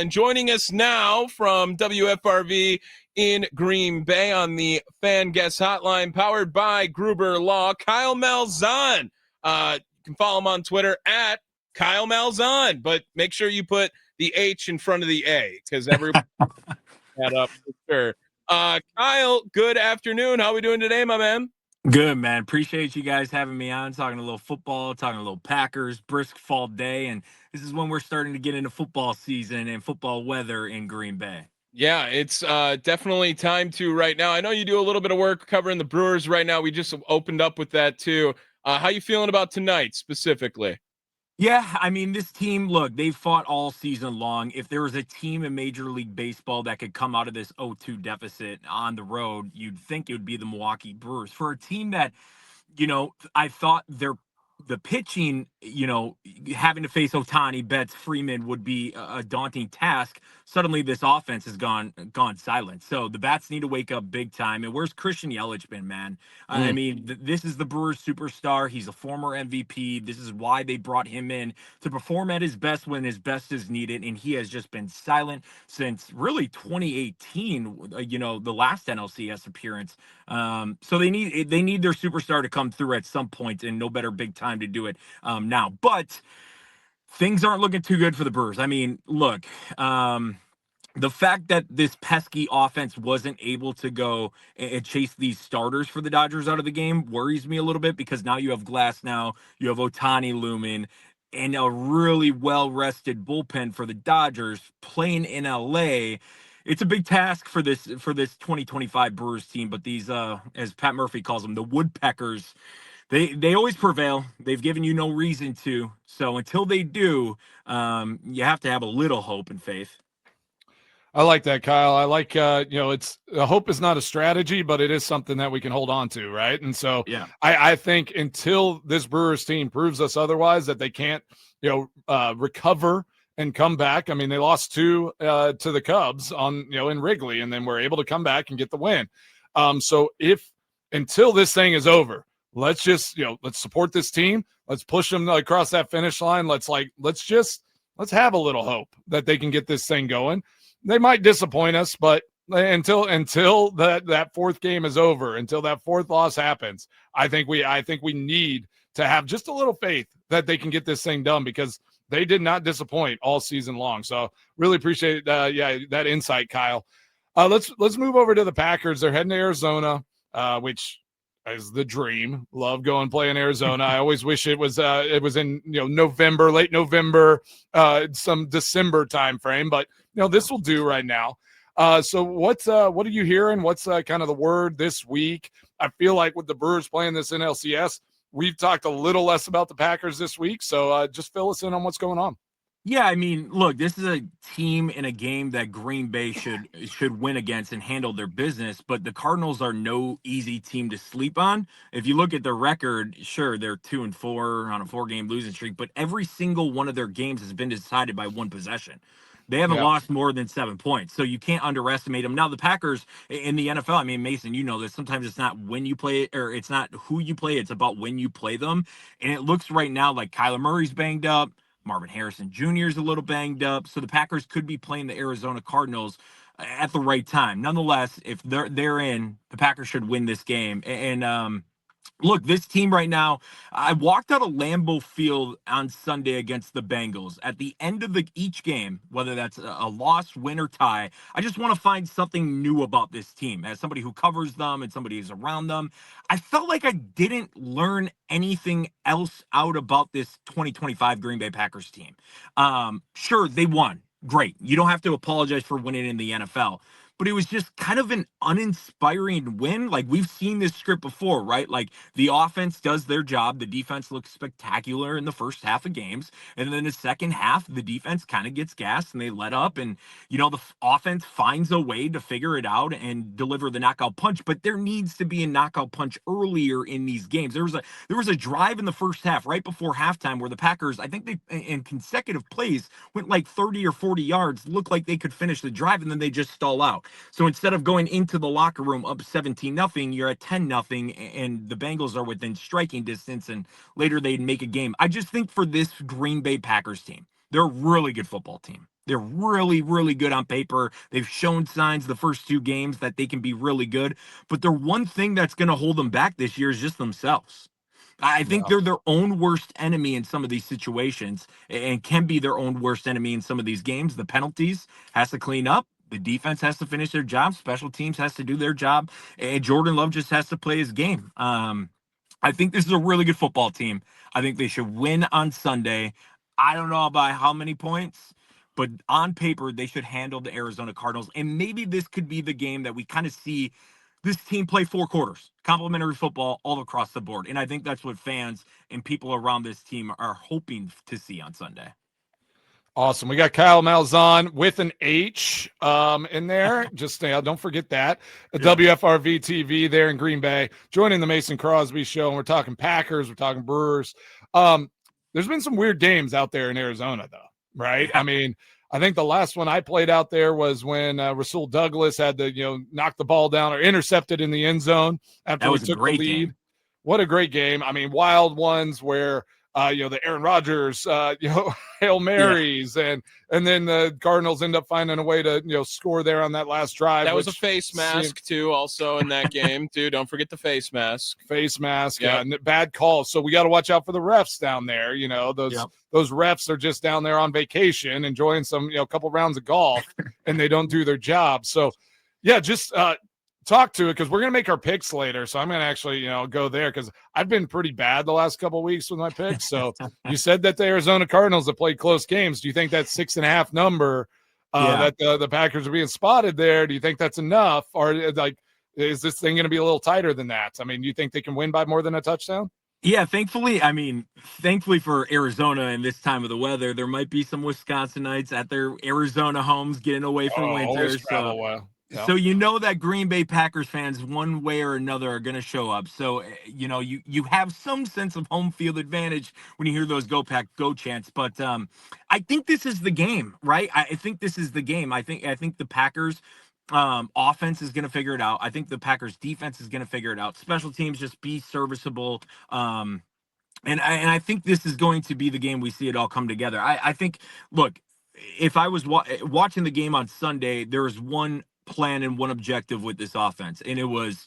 And joining us now from WFRV in Green Bay on the Fan Guest Hotline, powered by Gruber Law, Kyle Malzhan. You can follow him on Twitter at Kyle Malzhan, but make sure you put the H in front of the A because everybody that up for sure. Kyle, good afternoon. How are we doing today, my man? Good, man. Appreciate you guys having me on, talking a little football, talking a little Packers, brisk fall day. And this is when we're starting to get into football season and football weather in Green Bay. Yeah, it's definitely time to right now. I know you do a little bit of work covering the Brewers right now. We just opened up with that too. How you feeling about tonight specifically? Yeah, I mean, this team, look, they've fought all season long. If there was a team in Major League Baseball that could come out of this 0-2 deficit on the road, you'd think it would be the Milwaukee Brewers. For a team that, I thought the pitching, having to face Otani, Betts, Freeman would be a daunting task. Suddenly, this offense has gone silent. So the bats need to wake up big time. And where's Christian Yelich been, man? I mean, this is the Brewers superstar. He's a former MVP. This is why they brought him in to perform at his best when his best is needed. And he has just been silent since really 2018. The last NLCS appearance. So they need their superstar to come through at some point, and no better big time to do it now. But things aren't looking too good for the Brewers. I mean, look, the fact that this pesky offense wasn't able to go and chase these starters for the Dodgers out of the game worries me a little bit, because now you have Glass, now you have Otani looming, and a really well-rested bullpen for the Dodgers playing in LA. It's a big task for this 2025 Brewers team, but these as Pat Murphy calls them, the woodpeckers, they always prevail. They've given you no reason to. So until they do, you have to have a little hope and faith. I like that, Kyle. I like, it's hope is not a strategy, but it is something that we can hold on to, right? And so Yeah. I think until this Brewers team proves us otherwise, that they can't, recover and come back. I mean, they lost two to the Cubs in Wrigley, and then were able to come back and get the win. So until this thing is over, let's just, let's support this team. Let's push them across that finish line. Let's have a little hope that they can get this thing going. They might disappoint us, but until that fourth game is over, until that fourth loss happens, I think we need to have just a little faith that they can get this thing done, because they did not disappoint all season long. So really appreciate that insight, Kyle. Let's move over to the Packers. They're heading to Arizona, which is the dream. Love going play in Arizona. I always wish it was in November, late November, some December time frame, but this will do right now. So what are you hearing? What's kind of the word this week? I feel like with the Brewers playing this NLCS, we've talked a little less about the Packers this week. So just fill us in on what's going on. Yeah, I mean, look, this is a team in a game that Green Bay should win against and handle their business, but the Cardinals are no easy team to sleep on. If you look at their record, sure, they're 2-4 on a 4-game losing streak, but every single one of their games has been decided by one possession. They haven't lost more than 7 points, so you can't underestimate them. Now, the Packers in the NFL, I mean, Mason, you know this, sometimes it's not when you play it, or it's not who you play, it's about when you play them. And it looks right now like Kyler Murray's banged up. Marvin Harrison Jr. is a little banged up, so the Packers could be playing the Arizona Cardinals at the right time. Nonetheless, if they're in, the Packers should win this game. And look, this team right now, I walked out of Lambeau Field on Sunday against the Bengals. At the end of each game, whether that's a loss, win, or tie, I just want to find something new about this team. As somebody who covers them and somebody who's around them, I felt like I didn't learn anything else out about this 2025 Green Bay Packers team. Sure, they won. Great. You don't have to apologize for winning in the NFL. But it was just kind of an uninspiring win. Like, we've seen this script before, right? Like, the offense does their job. The defense looks spectacular in the first half of games. And then the second half, the defense kind of gets gassed and they let up. And, the offense finds a way to figure it out and deliver the knockout punch. But there needs to be a knockout punch earlier in these games. There was a drive in the first half, right before halftime, where the Packers, I think they, in consecutive plays, went like 30 or 40 yards, looked like they could finish the drive, and then they just stall out. So instead of going into the locker room up 17-0, you're at 10-0, and the Bengals are within striking distance, and later they'd make a game. I just think for this Green Bay Packers team, they're a really good football team. They're really, really good on paper. They've shown signs the first 2 games that they can be really good. But the one thing that's going to hold them back this year is just themselves. I think Yeah. they're their own worst enemy in some of these situations and can be their own worst enemy in some of these games. The penalties has to clean up. The defense has to finish their job. Special teams has to do their job. And Jordan Love just has to play his game. I think this is a really good football team. I think they should win on Sunday. I don't know by how many points, but on paper, they should handle the Arizona Cardinals. And maybe this could be the game that we kind of see this team play 4 quarters, complimentary football all across the board. And I think that's what fans and people around this team are hoping to see on Sunday. Awesome. We got Kyle Malzhan with an H in there. Just don't forget that. WFRV TV there in Green Bay, joining the Mason Crosby show. And we're talking Packers, we're talking Brewers. There's been some weird games out there in Arizona, though, right? Yeah. I mean, I think the last one I played out there was when Rasul Douglas had to, knock the ball down or intercepted in the end zone after we took the lead. Game. What a great game. I mean, wild ones where the Aaron Rodgers, Hail Marys, and then the Cardinals end up finding a way to, score there on that last drive. That was a face mask too, also in that game too. Don't forget the face mask. Face mask, and bad calls. So we got to watch out for the refs down there. Those refs are just down there on vacation, enjoying some, couple rounds of golf, and they don't do their job. So, just talk to it, because we're going to make our picks later. So I'm going to actually, go there, because I've been pretty bad the last couple of weeks with my picks. So you said that the Arizona Cardinals have played close games. Do you think that 6.5 number that the Packers are being spotted there, do you think that's enough? Or is this thing going to be a little tighter than that? I mean, do you think they can win by more than a touchdown? Yeah, thankfully for Arizona in this time of the weather, there might be some Wisconsinites at their Arizona homes getting away from winter. So that Green Bay Packers fans, one way or another, are going to show up. So you have some sense of home field advantage when you hear those "Go Pack, Go" chants. But I think this is the game, right? I think this is the game. I think the Packers offense is going to figure it out. I think the Packers defense is going to figure it out. Special teams just be serviceable. And I think this is going to be the game we see it all come together. I think, look, if I was watching the game on Sunday, there was one plan and one objective with this offense, and it was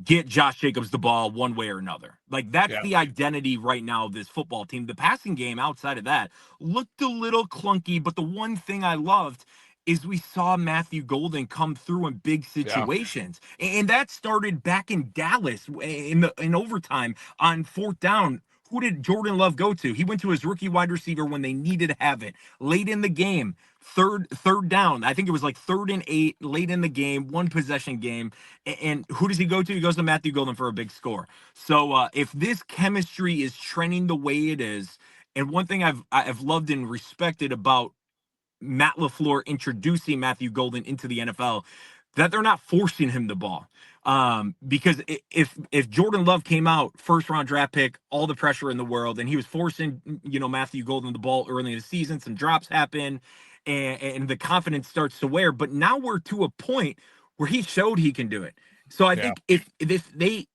get Josh Jacobs the ball one way or another. That's the identity right now of this football team. The passing game outside of that looked a little clunky, but the one thing I loved is we saw Matthew Golden come through in big situations. And that started back in Dallas in overtime on 4th down. Who did Jordan Love go to? He went to his rookie wide receiver when they needed to have it. Late in the game, third down. I think it was 3rd and 8, late in the game, 1-possession game. And who does he go to? He goes to Matthew Golden for a big score. So if this chemistry is trending the way it is, and one thing I've loved and respected about Matt LaFleur introducing Matthew Golden into the NFL, that they're not forcing him the ball. Because if Jordan Love came out, 1st-round draft pick, all the pressure in the world, and he was forcing, Matthew Golden the ball early in the season, some drops happen, and the confidence starts to wear. But now we're to a point where he showed he can do it. So I think if they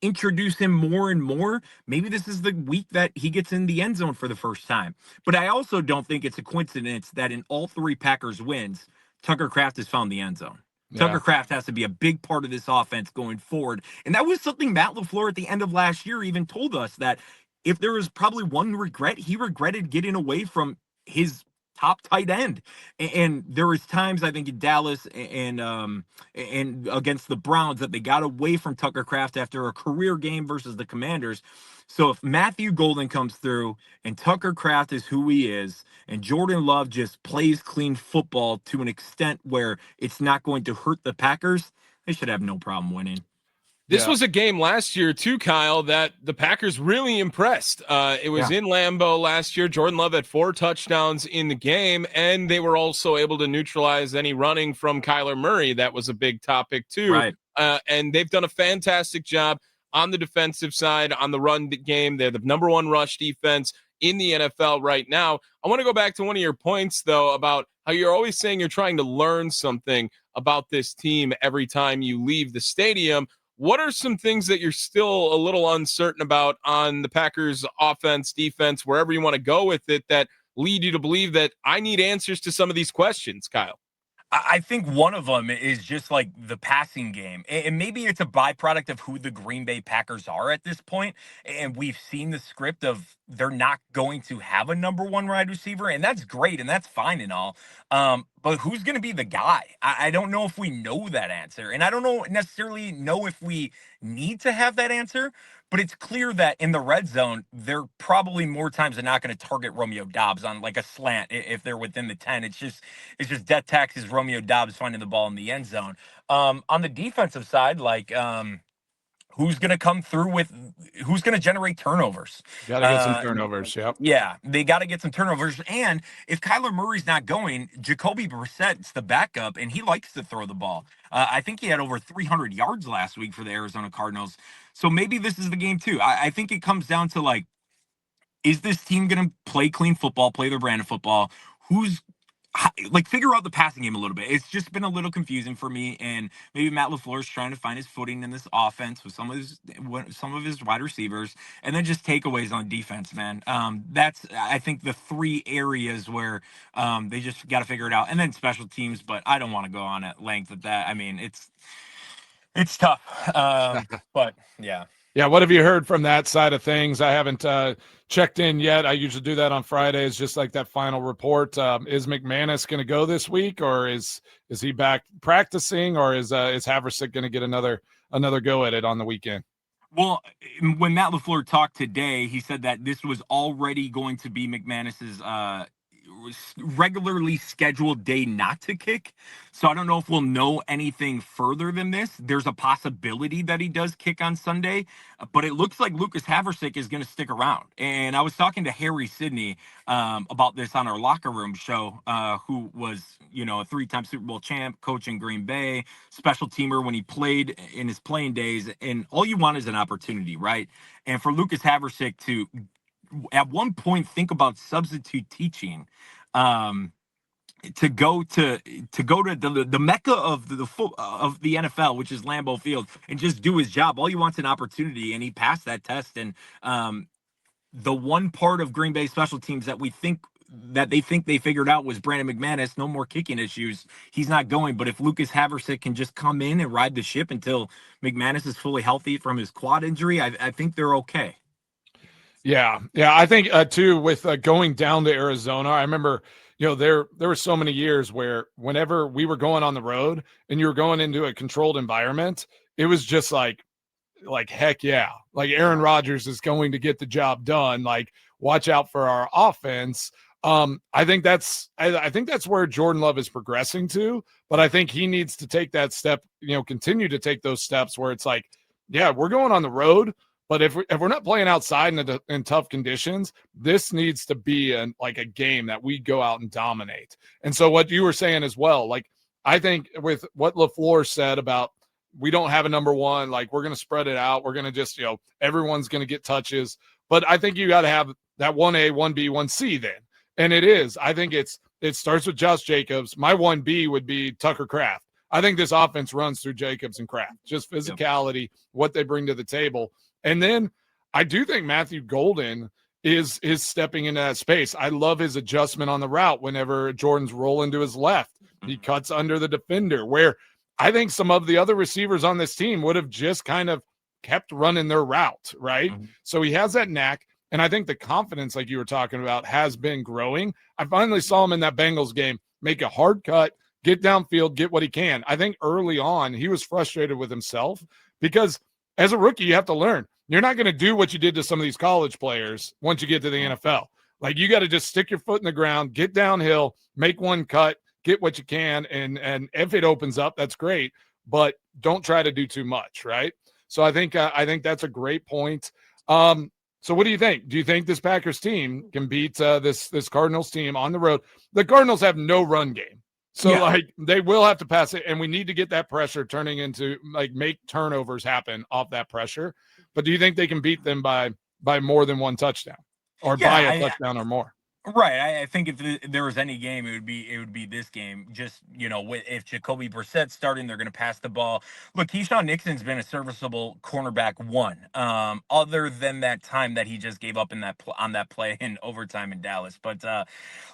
introduce him more and more, maybe this is the week that he gets in the end zone for the first time. But I also don't think it's a coincidence that in all 3 Packers wins, Tucker Kraft has found the end zone. Tucker Kraft has to be a big part of this offense going forward. And that was something Matt LaFleur at the end of last year even told us, that if there was probably one regret, he regretted getting away from his top tight end. And there was times, I think, in Dallas and against the Browns that they got away from Tucker Kraft after a career game versus the Commanders. So if Matthew Golden comes through and Tucker Kraft is who he is, and Jordan Love just plays clean football to an extent where it's not going to hurt the Packers, they should have no problem winning. This was a game last year too, Kyle, that the Packers really impressed. It was in Lambeau last year. Jordan Love had 4 touchdowns in the game, and they were also able to neutralize any running from Kyler Murray. That was a big topic too. Right. And they've done a fantastic job on the defensive side, on the run game. They're the number 1 rush defense in the NFL right now. I want to go back to one of your points, though, about how you're always saying you're trying to learn something about this team every time you leave the stadium. What are some things that you're still a little uncertain about on the Packers offense, defense, wherever you want to go with it, that lead you to believe that I need answers to some of these questions, Kyle? I think one of them is just like the passing game. And maybe it's a byproduct of who the Green Bay Packers are at this point. And we've seen the script of they're not going to have a number one wide receiver. And that's great. And that's fine and all. But who's going to be the guy? I don't know if we know that answer. And I don't necessarily know if we need to have that answer. But it's clear that in the red zone, they're probably more times than not going to target Romeo Doubs on like a slant if they're within the 10. It's just death taxes Romeo Doubs finding the ball in the end zone. On the defensive side, like who's going to come through with who's going to generate turnovers? Got to get some turnovers. Yep. Yeah, they got to get some turnovers. And if Kyler Murray's not going, Jacoby Brissett's the backup, and he likes to throw the ball. I think he had over 300 yards last week for the Arizona Cardinals. So maybe this is the game too. I think it comes down to like, is this team going to play clean football, play their brand of football? Who's like figure out the passing game a little bit. It's just been a little confusing for me, and maybe Matt LaFleur is trying to find his footing in this offense with some of his wide receivers, and then just takeaways on defense, man. That's I think the three areas where they just got to figure it out, and then special teams. But I don't want to go on at length at that. I mean, it's tough, but yeah. Yeah, what have you heard from that side of things? I haven't checked in yet. I usually do that on Fridays, just like that final report. Is McManus going to go this week, or is he back practicing, or is Haversick going to get another go at it on the weekend? Well, when Matt LaFleur talked today, he said that this was already going to be McManus's regularly scheduled day not to kick. So I don't know if we'll know anything further than this. There's a possibility that he does kick on Sunday, but it looks like Lucas Haversick is going to stick around. And I was talking to Harry Sidney about this on our locker room show, who was, a three-time Super Bowl champ, coach in Green Bay, special teamer when he played in his playing days. And all you want is an opportunity, right? And for Lucas Haversick to at one point think about substitute teaching, to go to the mecca of the NFL, which is Lambeau Field, and just do his job. All you want's an opportunity, and he passed that test. And the one part of Green Bay special teams that they think they figured out was Brandon McManus. No more kicking issues. He's not going. But if Lucas Haversick can just come in and ride the ship until McManus is fully healthy from his quad injury, I think they're okay. Yeah. I think too with going down to Arizona, I remember there were so many years where whenever we were going on the road and you were going into a controlled environment, it was just like heck yeah, like Aaron Rodgers is going to get the job done. Like watch out for our offense. I think that's where Jordan Love is progressing to, but I think he needs to take that step, continue to take those steps where it's like, yeah, we're going on the road. But if we're not playing outside in tough conditions, this needs to be a game that we go out and dominate. And so what you were saying as well, like I think with what LaFleur said about we don't have a number one, like we're going to spread it out. We're going to just, everyone's going to get touches. But I think you got to have that 1A, 1B, 1C then. And it is. I think it starts with Josh Jacobs. My 1B would be Tucker Kraft. I think this offense runs through Jacobs and Kraft. Just physicality, what they bring to the table. And then I do think Matthew Golden is stepping into that space. I love his adjustment on the route whenever Jordan's rolling to his left. He cuts under the defender, where I think some of the other receivers on this team would have just kind of kept running their route, right? Mm-hmm. So he has that knack, and I think the confidence, like you were talking about, has been growing. I finally saw him in that Bengals game make a hard cut, get downfield, get what he can. I think early on he was frustrated with himself because as a rookie, you have to learn. You're not going to do what you did to some of these college players once you get to the NFL. Like you got to just stick your foot in the ground, get downhill, make one cut, get what you can, and if it opens up, that's great. But don't try to do too much, right? So I think that's a great point. So what do you think? Do you think this Packers team can beat this Cardinals team on the road? The Cardinals have no run game. So, they will have to pass it, and we need to get that pressure turning into, make turnovers happen off that pressure. But do you think they can beat them by more than one touchdown or by a touchdown or more? Right. I think if there was any game, it would be this game. Just if Jacoby Brissett's starting, they're going to pass the ball. Look, Keyshawn Nixon's been a serviceable cornerback one. Other than that time that he just gave up in on that play in overtime in Dallas. But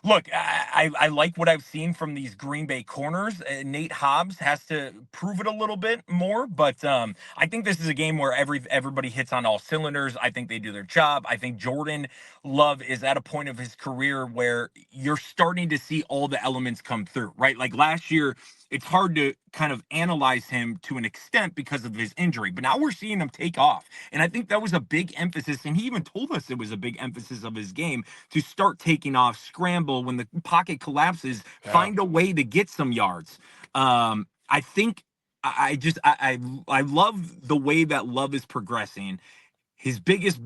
look, I like what I've seen from these Green Bay corners. Nate Hobbs has to prove it a little bit more, but I think this is a game where everybody hits on all cylinders. I think they do their job. I think Jordan Love is at a point of his career where you're starting to see all the elements come through, right? Like last year, it's hard to kind of analyze him to an extent because of his injury, but now we're seeing him take off. And I think that was a big emphasis. And he even told us it was a big emphasis of his game to start taking off, scramble when the pocket collapses, find a way to get some yards. I think I love the way that Love is progressing. His biggest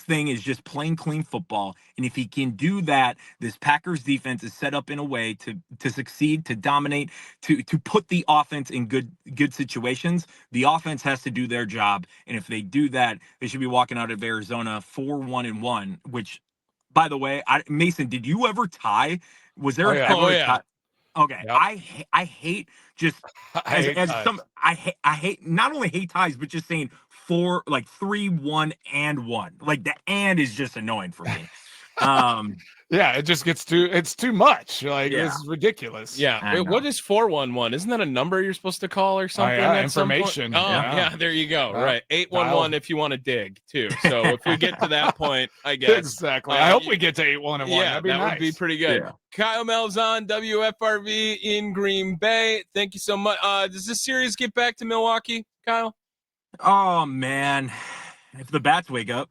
thing is just playing clean football, and if he can do that, this Packers defense is set up in a way to succeed, to dominate, to put the offense in good situations. The offense has to do their job, and if they do that, they should be walking out of Arizona 4-1-1. Which, by the way, Mason, did you ever tie? Was there ever a tie? Okay, Yep. I hate just I hate as ties. some I hate not only hate ties, but just saying 3, 1, and 1. Like the and is just annoying for me. Yeah, it just gets it's too much. Like Yeah. this is ridiculous. Yeah. I Wait, know. what is 411? Isn't that a number you're supposed to call or something? yeah, at some point? information. Oh, Yeah. yeah, there you go. Yeah. Right. 811 if you want to dig too. So if we get to that point, I guess. Exactly. I hope we get to 8-1-1. Yeah, That'd be that nice. would be pretty good. Yeah. Kyle Malzhan, WFRV in Green Bay. Thank you so much. Does this series get back to Milwaukee, Kyle? Oh man, if the bats wake up,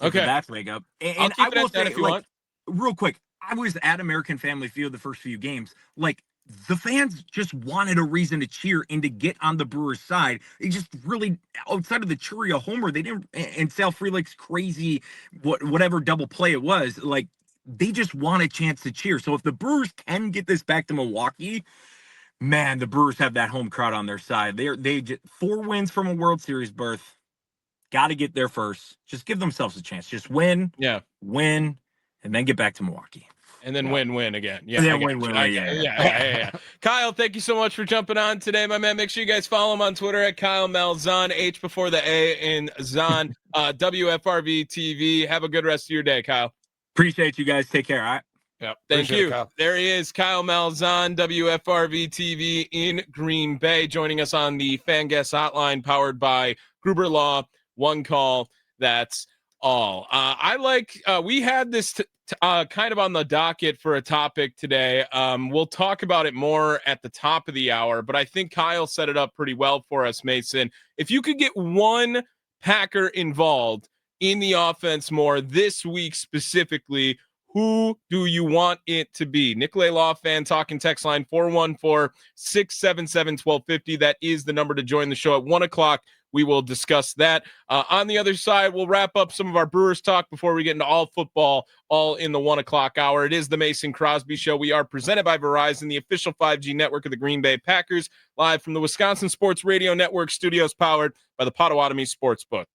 Okay. the bats wake up, I'll and keep I it will at that say, if you like, want. real quick, I was at American Family Field the first few games. Like the fans just wanted a reason to cheer and to get on the Brewers' side. They just really, outside of the Churia homer, they didn't, and Sal Frelick's crazy, whatever double play it was, like they just want a chance to cheer. So if the Brewers can get this back to Milwaukee, man, the Brewers have that home crowd on their side. They just 4 wins from a World Series berth. Got to get there first. Just give themselves a chance. Just win, and then get back to Milwaukee. And then win again. Yeah. And then I got win, you. win, I win, got- yeah. yeah. Kyle, thank you so much for jumping on today, my man. Make sure you guys follow him on Twitter at Kyle Malzhan, H before the A in Zahn, WFRV TV. Have a good rest of your day, Kyle. Appreciate you guys. Take care. All right. Yep. Thank Appreciate you. it, Kyle. There he is, Kyle Malzhan, WFRV TV in Green Bay, joining us on the Fan Guest Hotline, powered by Gruber Law. One call. That's all. We had this kind of on the docket for a topic today. We'll talk about it more at the top of the hour, but I think Kyle set it up pretty well for us, Mason. If you could get one Packer involved in the offense more this week specifically, who do you want it to be? Nicolay Law fan talking text line 414-677-1250. That is the number to join the show at 1 o'clock. We will discuss that. On the other side, we'll wrap up some of our Brewers talk before we get into all football, all in the 1 o'clock hour. It is the Mason Crosby Show. We are presented by Verizon, the official 5G network of the Green Bay Packers, live from the Wisconsin Sports Radio Network studios, powered by the Potawatomi Sportsbook.